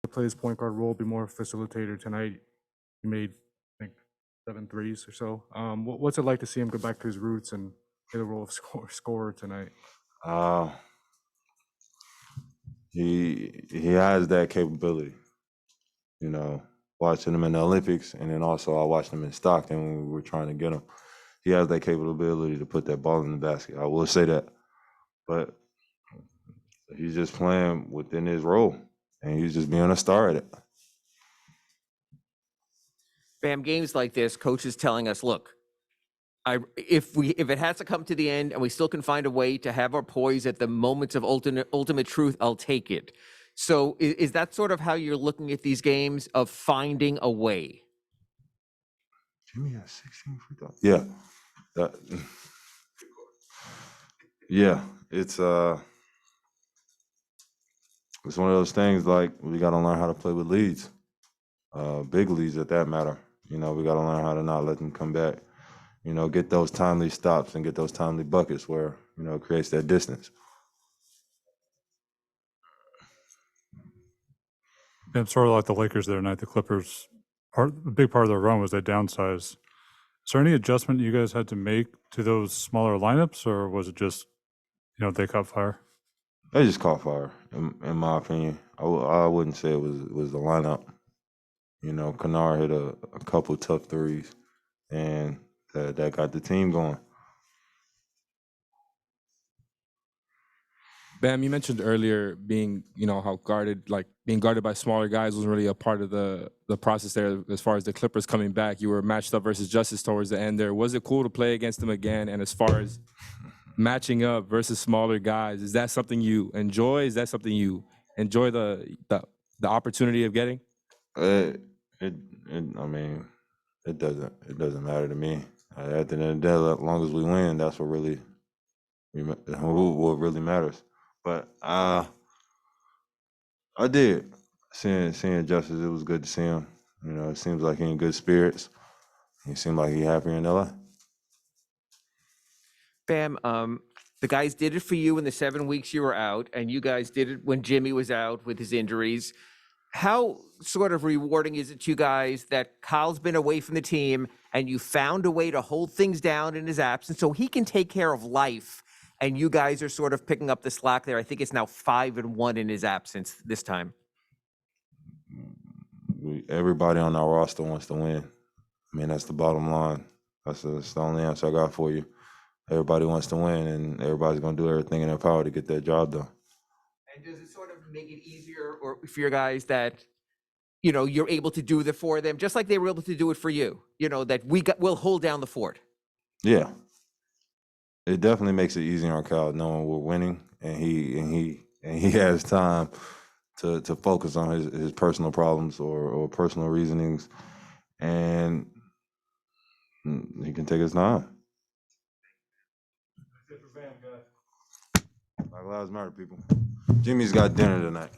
to play his point guard role, be more facilitator tonight. He made, I think, 7 threes or so. What's it like to see him go back to his roots and play the role of scorer tonight? Uh, he has that capability. You know, watching him in the Olympics, and then also I watched him in Stockton when we were trying to get him. He has that capability to put that ball in the basket. I will say that, but he's just playing within his role, and he's just being a star at it. Bam, games like this, coaches telling us, look, if it has to come to the end and we still can find a way to have our poise at the moments of ultimate truth, I'll take it. So is that sort of how you're looking at these games, of finding a way? Jimmy has 16 free throws. Yeah, yeah. It's one of those things, like, we got to learn how to play with leads, big leads at that matter. You know, we got to learn how to not let them come back. You know, get those timely stops and get those timely buckets where, you know, it creates that distance. And sort of like the Lakers the other night, the Clippers, a big part of their run was they downsized. Is there any adjustment you guys had to make to those smaller lineups, or was it just, you know, they caught fire? They just caught fire, in my opinion. I wouldn't say it was the lineup. You know, Kennard hit a couple tough threes, and that got the team going. Bam, you mentioned earlier being, you know, how being guarded by smaller guys wasn't really a part of the process there. As far as the Clippers coming back, you were matched up versus Justice towards the end there. Was it cool to play against them again? And as far as matching up versus smaller guys, is that something you enjoy? Is that something you enjoy the opportunity of getting? I mean, it doesn't matter to me. At the end of the day, as long as we win, that's what really matters. But I did seeing Justice. It was good to see him. You know, it seems like he's in good spirits. He seemed like he's happy in LA. Bam, the guys did it for you in the 7 weeks you were out, and you guys did it when Jimmy was out with his injuries. How sort of rewarding is it to you guys that Kyle's been away from the team and you found a way to hold things down in his absence so he can take care of life, and you guys are sort of picking up the slack there? I think it's now 5-1 in his absence this time. Everybody on our roster wants to win. I mean, that's the bottom line. That's the only answer I got for you. Everybody wants to win, and everybody's going to do everything in their power to get that job done. And does it sort of make it easier or for your guys that, you know, you're able to do it for them, just like they were able to do it for you, you know, that we'll hold down the fort? Yeah. It definitely makes it easier on Kyle knowing we're winning, and he has time to focus on his personal problems or personal reasonings, and he can take his time. Black Lives Matter, people. Jimmy's got dinner tonight.